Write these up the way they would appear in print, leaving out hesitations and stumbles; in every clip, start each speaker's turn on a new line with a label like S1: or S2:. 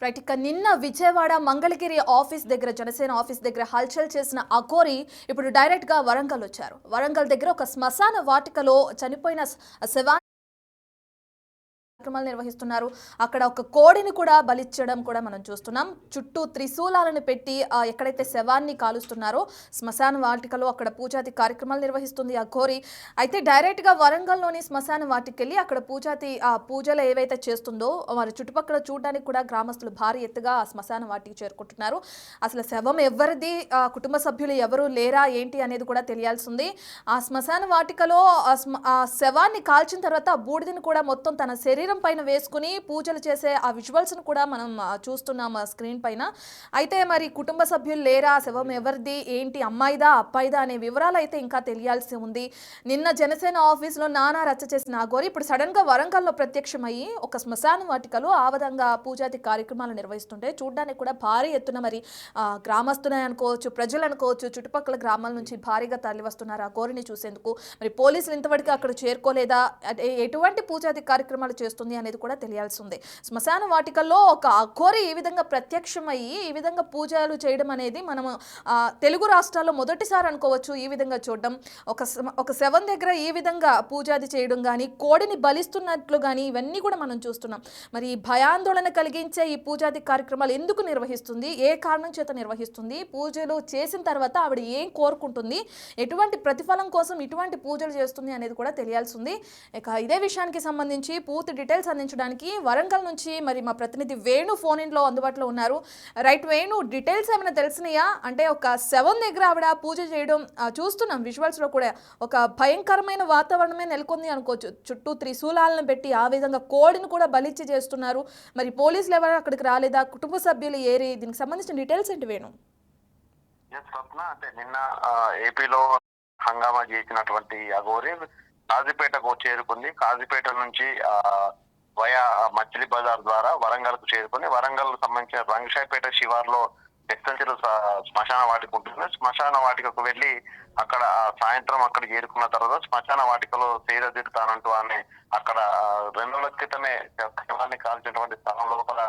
S1: Right. ఇక నిన్న Vijayawada Mangalagiri office దగ్గర జనసేన ఆఫీస్ దగ్గర హల్చల్ చేసిన అఘోరి ఇప్పుడు డైరెక్ట్ గా వరంగల్ వచ్చారు. వరంగల్ దగ్గర ఒక శ్మశాన వాటికలో చనిపోయిన శవాన్ని కార్యక్రమాలు నిర్వహిస్తున్నారు. అక్కడ ఒక కోడిని కూడా బలిచ్చడం కూడా మనం చూస్తున్నాం. చుట్టూ త్రిశూలాలను పెట్టి ఎక్కడైతే శవాన్ని కాలుస్తున్నారో శ్మశాన వాటికలో అక్కడ పూజాతి కార్యక్రమాలు నిర్వహిస్తుంది అఘోరి. అయితే డైరెక్ట్ గా వరంగల్లోని శ్మశాన వాటికెళ్ళి అక్కడ పూజాతి పూజలు ఏవైతే చేస్తుందో మరి చుట్టుపక్కల చూడడానికి కూడా గ్రామస్తులు భారీ ఎత్తుగా శ్మశాన వాటికి చేరుకుంటున్నారు. అసలు శవం ఎవరిది, కుటుంబ సభ్యులు ఎవరు లేరా ఏంటి అనేది కూడా తెలియాల్సి ఉంది. ఆ శ్మశాన వాటికలో ఆ శవాన్ని కాల్చిన తర్వాత ఆ బూడిదని కూడా మొత్తం తన శరీరం పైన వేసుకుని పూజలు చేసే ఆ విజువల్స్ ను కూడా మనం చూస్తున్నాం స్క్రీన్ పైన. అయితే మరి కుటుంబ సభ్యులు లేరా, శవం ఎవరిది ఏంటి, అమ్మాయిదా అబ్బాయిదా అనే వివరాలు అయితే ఇంకా తెలియాల్సి ఉంది. నిన్న జనసేన ఆఫీసులో నానా రచ్చ చేసిన అఘోరి ఇప్పుడు సడన్ గా వరంగల్లో ప్రత్యక్షమయ్యి ఒక శ్మశాన వాటికలో ఆ విధంగా పూజాతి కార్యక్రమాలు నిర్వహిస్తుంటే చూడడానికి కూడా భారీ ఎత్తున మరి గ్రామస్తులే అనుకోవచ్చు, ప్రజలు అనుకోవచ్చు, చుట్టుపక్కల గ్రామాల నుంచి భారీగా తరలి వస్తున్నారు ఆ అఘోరిని చూసేందుకు. మరి పోలీసులు ఇంతవరకు అక్కడ చేరుకోలేదా, ఎటువంటి పూజాది కార్యక్రమాలు చేస్తుంది అనేది కూడా తెలియాల్సి ఉంది. శ్మశాన వాటికల్లో ఒక అఘోరి ఈ విధంగా ప్రత్యక్షమయ్యి ఈ విధంగా పూజలు చేయడం అనేది మనం తెలుగు రాష్ట్రాల్లో మొదటిసారి అనుకోవచ్చు. ఈ విధంగా చూడడం, ఒక శవం దగ్గర ఈ విధంగా పూజాది చేయడం కానీ, కోడిని బలిస్తున్నట్లు కానీ ఇవన్నీ కూడా మనం చూస్తున్నాం. మరి భయాందోళన కలిగించే ఈ పూజాది కార్యక్రమాలు ఎందుకు నిర్వహిస్తుంది, ఏ కారణం చేత నిర్వహిస్తుంది, పూజలు చేసిన తర్వాత ఆవిడ ఏం కోరుకుంటుంది, ఎటువంటి ప్రతిఫలం కోసం ఇటువంటి పూజలు చేస్తుంది అనేది కూడా తెలియాల్సి ఉంది. ఇక ఇదే విషయానికి సంబంధించి పూర్తి డీటెయిల్స్ అందించడానికి వరంగల్ నుంచి మరి మా ప్రతినిధి వేణు ఫోన్ ఇన్ లో అందుబాటులో ఉన్నారు. రైట్ వేణు, డీటెయిల్స్ ఏమైనా తెలిసినాయా? అంటే ఒక శవం దగ్గర ఆవిడ పూజ చేయడం చూస్తున్నాం విజువల్స్ లో కూడా. ఒక భయంకరమైన వాతావరణమే నెలకొంది అనుకోవచ్చు. చుట్టూ త్రిశూలాలను పెట్టి ఆ విధంగా కోడిని కూడా బలిచ్చి చేస్తున్నారు. మరి పోలీసులు ఎవరు అక్కడికి రాలేదా, కుటుంబ సభ్యులు ఏరి, దీనికి సంబంధించిన డీటెయిల్స్ ఏంటి వేణు?
S2: అంటే నిన్న ఏపీలో హంగామా చేసినటువంటి అఘోరి కాజీపేటకు చేరుకుంది. కాజీపేట నుంచి వయా మచిలీ బజార్ ద్వారా వరంగల్ కు చేరుకుని వరంగల్ సంబంధించిన రంగశాయిపేట శివార్లో ఎక్సెల్సీలు శ్మశాన వాటిక ఉంటుంది. శ్మశాన వాటికకు వెళ్లి అక్కడ సాయంత్రం అక్కడ చేరుకున్న తర్వాత శ్మశాన వాటికలో సేద తీరుతానంటూ ఆమె అక్కడ 2 రోజుల క్రితమే శవాన్ని కాల్చినటువంటి స్థలం లోపల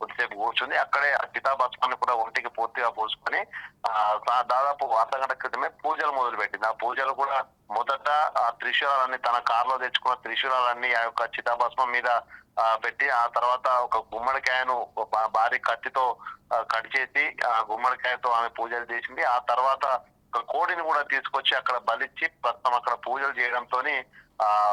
S2: కొద్దిసేపు కూర్చుంది. అక్కడే చితాభస్మాన్ని కూడా ఒంటికి పూర్తిగా పోసుకొని దాదాపు అర్ధగంట క్రితమే పూజలు మొదలు పెట్టింది. ఆ పూజలు కూడా మొదట ఆ త్రిశూలాలన్నీ తన కారులో తెచ్చుకున్న త్రిశూలాలన్నీ ఆ యొక్క చితాభస్మం మీద పెట్టి ఆ తర్వాత ఒక గుమ్మడికాయను భారీ కత్తితో కట్ చేసి ఆ గుమ్మడికాయతో ఆమె పూజలు చేసింది. ఆ తర్వాత ఒక కోడిని కూడా తీసుకొచ్చి అక్కడ బలిచ్చి ప్రస్తుతం అక్కడ పూజలు చేయడంతో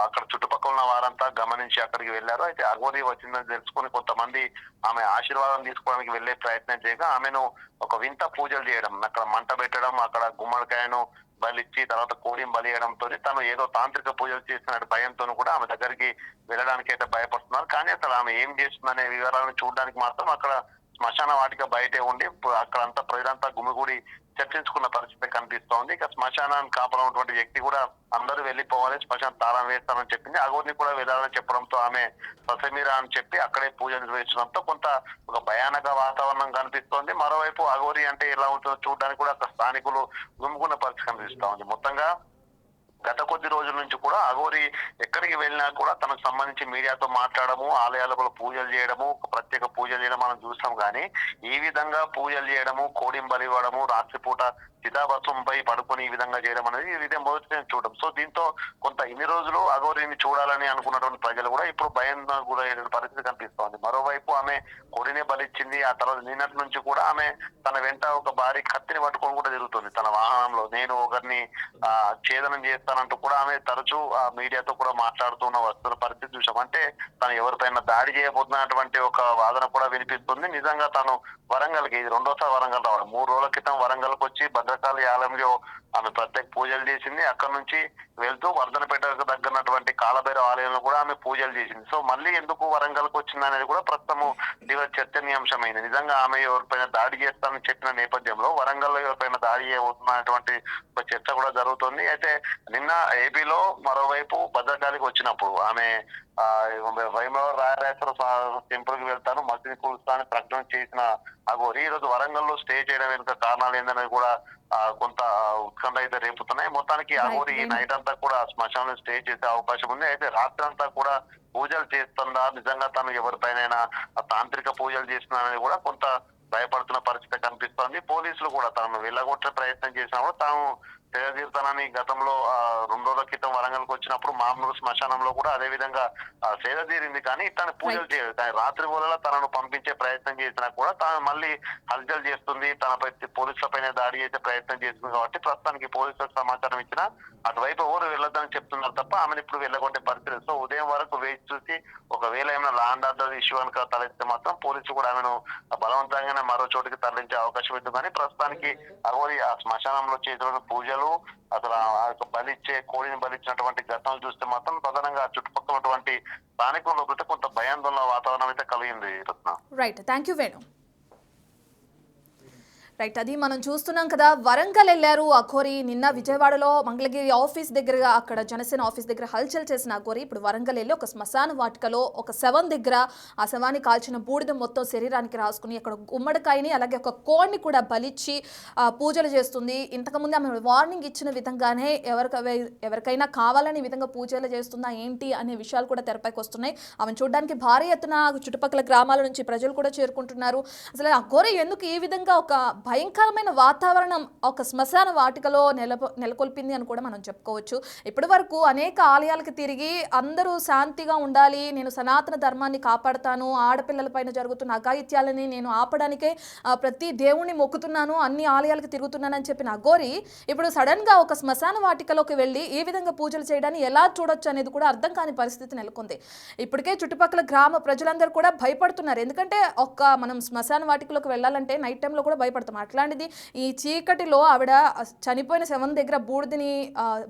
S2: అక్కడ చుట్టుపక్కల ఉన్న వారంతా గమనించి అక్కడికి వెళ్లారు. అయితే అఘోరి వచ్చిందని తెలుసుకుని కొంతమంది ఆమె ఆశీర్వాదం తీసుకోవడానికి వెళ్లే ప్రయత్నం చేయగా ఆమెను ఒక వింత పూజలు చేయడం, అక్కడ మంట పెట్టడం, అక్కడ గుమ్మడికాయను బలిచ్చి తర్వాత కోడిని బలియడంతో తను ఏదో తాంత్రిక పూజలు చేస్తున్న భయంతో కూడా ఆమె దగ్గరికి వెళ్ళడానికి అయితే భయపడుతున్నారు. కానీ అసలు ఆమె ఏం చేస్తుందనే వివరాలను చూడడానికి మాత్రం అక్కడ శ్మశాన వాటిక బయటే ఉండి అక్కడంతా ప్రజలంతా గుమిగూడి చర్చించుకున్న పరిస్థితి కనిపిస్తోంది. ఇక శ్మశానాన్ని కాపాడుతున్నటువంటి వ్యక్తి కూడా అందరూ వెళ్ళిపోవాలి, శ్మశానం తాళం వేస్తానని చెప్పింది. అఘోరిని కూడా వెళ్ళాలని చెప్పడంతో ఆమె ససమీరా అని చెప్పి అక్కడే పూజ నిర్వహించడంతో కొంత ఒక భయానక వాతావరణం కనిపిస్తోంది. మరోవైపు అఘోరి అంటే ఎలా ఉంటుందో చూడడానికి కూడా అక్కడ స్థానికులు గుమిగున్న పరిస్థితి కనిపిస్తోంది. మొత్తంగా గత కొద్ది రోజుల నుంచి కూడా అఘోరి ఎక్కడికి వెళ్ళినా కూడా తనకు సంబంధించి మీడియాతో మాట్లాడము, ఆలయాలకు పూజలు చేయడము, ప్రత్యేక పూజలు చేయడం మనం చూస్తాం. కానీ ఈ విధంగా పూజలు చేయడము, కోడిని బలి ఇవ్వడము, రాత్రిపూట చితాభస్మంపై పడుకొని ఈ విధంగా చేయడం అనేది ఇదే మొదటి చూడడం. సో దీంతో కొంత ఇన్ని రోజులు అఘోరిని చూడాలని అనుకున్నటువంటి ప్రజలు కూడా ఇప్పుడు భయం గురైన పరిస్థితి కనిపిస్తోంది. మరోవైపు ఆమె కోడిని బలిచ్చింది. ఆ తర్వాత నిన్నటి నుంచి కూడా ఆమె తన వెంట ఒక భారీ కత్తిని పట్టుకొని కూడా తిరుగుతుంది తన వాహనంలో. నేను ఒకరిని ఛేదనం చేస్తానంటూ కూడా ఆమె తరచూ మీడియాతో కూడా మాట్లాడుతున్న వస్తున్న పరిస్థితి చూసాం. అంటే తను ఎవరిపైన దాడి చేయబోతున్నటువంటి ఒక వాదన కూడా వినిపిస్తుంది. నిజంగా తను వరంగల్కి ఇది 2వ వరంగల్ రావడం. 3 రోజుల క్రితం వరంగల్కి వచ్చి భద్రకాళి ఆలయంలో ఆమె ప్రత్యేక పూజలు చేసింది. అక్కడ నుంచి వెళ్తూ వర్ధనపేటకు దగ్గరటువంటి కాలభైరవ ఆలయంలో కూడా ఆమె పూజలు చేసింది. సో మళ్ళీ ఎందుకు వరంగల్కి వచ్చింది అనేది కూడా ప్రస్తుతము తీవ్ర చర్చనీయాంశమైంది. నిజంగా ఆమె ఎవరిపైన దాడి చేస్తానని చెప్పిన నేపథ్యంలో వరంగల్లో ఎవరిపైన దాడి చేయబోతున్నటువంటి ఒక చర్చ కూడా జరుగుతుంది. అయితే నిన్న ఏపీలో మరోవైపు భద్రకాళికి వచ్చినప్పుడు ఆమె వైమవరం రాయరేశ్వర టెంపుల్ కి వెళ్తాను, మసీదు కూలుస్తానని ప్రకటన చేసిన అఘోరి ఈ రోజు వరంగల్ లో స్టే చేయడం వెనుక కారణాలు ఏందనేది కూడా కొంత ఉత్కంఠ అయితే రేపుతున్నాయి. మొత్తానికి అఘోరి ఈ నైట్ అంతా కూడా శ్మశానంలో స్టే చేసే అవకాశం ఉంది. అయితే రాత్రి అంతా కూడా పూజలు చేస్తుందా, నిజంగా తను ఎవరిపైనైనా తాంత్రిక పూజలు చేస్తున్నారని కూడా కొంత భయపడుతున్న పరిస్థితి కనిపిస్తోంది. పోలీసులు కూడా తాను వెళ్ళగొట్టే ప్రయత్నం చేసినా కూడా తాను సేదతీరుతానని గతంలో 2 రోజుల క్రితం వరంగల్కి వచ్చినప్పుడు మామూలు శ్మశానంలో కూడా అదే విధంగా సేదతీరింది. కానీ తను పూజలు చేయదు. కానీ రాత్రి వేళలా తనను పంపించే ప్రయత్నం చేసినా కూడా తాను మళ్ళీ హల్చల్ చేస్తుంది, తనపై పోలీసులపైన దాడి చేసే ప్రయత్నం చేస్తుంది. కాబట్టి ప్రస్తుతానికి పోలీసులకు సమాచారం ఇచ్చినా అటువైపు ఎవరు వెళ్ళొద్దని చెప్తున్నారు తప్ప ఆమెను ఇప్పుడు వెళ్ళగొట్టే పరిస్థితి. సో ఉదయం వరకు వేచి చూసి ఒకవేళ ఏమైనా ల్యాండ్ ఆర్డర్ ఇష్యూ కనుక తలెత్తే మాత్రం పోలీసులు కూడా ఆమెను బలవంతంగానే మరో చోటికి తరలించే అవకాశం ఉంది. కానీ ప్రస్తుతానికి అఘోరి ఆ శ్మశానంలో చేసిన పూజలు, అసలు ఆ యొక్క బలిచ్చే కోడిని బలిచ్చినటువంటి ఘటనలు చూస్తే మాత్రం ప్రధానంగా చుట్టుపక్కల స్థానికుల్లో కొంత భయాందోళన వాతావరణం అయితే కలిగింది Ratna.
S1: Right, thank you Venu. Right, అది మనం చూస్తున్నాం కదా. వరంగల్ వెళ్ళారు అఘోరి. నిన్న విజయవాడలో మంగళగిరి ఆఫీస్ దగ్గరగా అక్కడ జనసేన ఆఫీస్ దగ్గర హల్చల్ చేసిన అఘోరి ఇప్పుడు వరంగల్ వెళ్ళి ఒక శ్మశాన వాటికలో ఒక శవం దగ్గర ఆ శవాన్ని కాల్చిన బూడిద మొత్తం శరీరానికి రాసుకుని అక్కడ గుమ్మడికాయని అలాగే ఒక కోడిని కూడా బలిచ్చి పూజలు చేస్తుంది. ఇంతకుముందు ఆమె వార్నింగ్ ఇచ్చిన విధంగానే ఎవరికైనా కావాలని విధంగా పూజలు చేస్తుందా ఏంటి అనే విషయాలు కూడా తెరపైకి వస్తున్నాయి. ఆమెను చూడడానికి భారీ ఎత్తున చుట్టుపక్కల గ్రామాల నుంచి ప్రజలు కూడా చేరుకుంటున్నారు. అసలు అఘోరి ఎందుకు ఈ విధంగా ఒక భయంకరమైన వాతావరణం ఒక శ్మశాన వాటికలో నెలకొల్పింది అని కూడా మనం చెప్పుకోవచ్చు. ఇప్పటి వరకు అనేక ఆలయాలకు తిరిగి అందరూ శాంతిగా ఉండాలి, నేను సనాతన ధర్మాన్ని కాపాడుతాను, ఆడపిల్లలపైన జరుగుతున్న అఘాయిత్యాలని నేను ఆపడానికే ప్రతి దేవుణ్ణి మొక్కుతున్నాను, అన్ని ఆలయాలకు తిరుగుతున్నానని చెప్పిన అఘోరి ఇప్పుడు సడన్గా ఒక శ్మశాన వాటికలోకి వెళ్ళి ఈ విధంగా పూజలు చేయడాన్ని ఎలా చూడొచ్చు అనేది కూడా అర్థం కాని పరిస్థితి నెలకొంది. ఇప్పటికే చుట్టుపక్కల గ్రామ ప్రజలందరూ కూడా భయపడుతున్నారు. ఎందుకంటే మనం శ్మశాన వాటికలోకి వెళ్ళాలంటే నైట్ టైంలో కూడా భయపడతాం. అట్లాంటిది ఈ చీకటిలో ఆవిడ చనిపోయిన శవం దగ్గర బూడిదని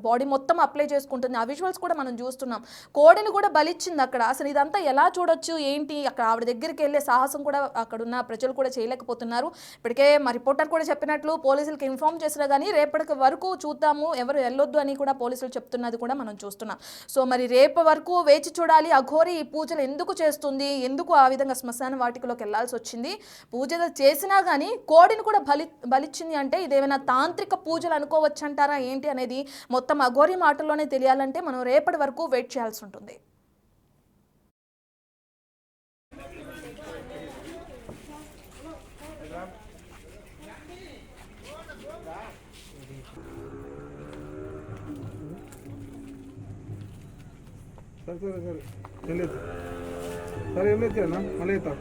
S1: బాడీ మొత్తం అప్లై చేసుకుంటుంది. ఆ విజువల్స్ కూడా మనం చూస్తున్నాం. కోడిని కూడా బలిచ్చింది అక్కడ. అసలు ఇదంతా ఎలా చూడొచ్చు ఏంటి, అక్కడ ఆవిడ దగ్గరికి వెళ్ళే సాహసం కూడా అక్కడున్న ప్రజలు కూడా చేయలేకపోతున్నారు. ఇప్పటికే మా రిపోర్టర్ కూడా చెప్పినట్లు పోలీసులకు ఇన్ఫార్మ్ చేసినా కానీ రేపటి వరకు చూద్దాము, ఎవరు వెళ్ళొద్దు అని కూడా పోలీసులు చెప్తున్నది కూడా మనం చూస్తున్నాం. సో మరి రేపు వరకు వేచి చూడాలి. అఘోరి ఈ పూజలు ఎందుకు చేస్తుంది, ఎందుకు ఆ విధంగా శ్మశాన వాటికలోకి వెళ్లాల్సి వచ్చింది, పూజలు చేసినా కానీ కోడిని కూడా బలిచ్చింది అంటే ఇదేమైనా తాంత్రిక పూజలు అనుకోవచ్చు అంటారా ఏంటి అనేది మొత్తం అఘోరి మాటల్లోనే తెలియాలంటే మనం రేపటి వరకు వెయిట్ చేయాల్సి ఉంటుంది.
S3: సరే వెళ్ళొచ్చానా మళ్ళీ అవుతా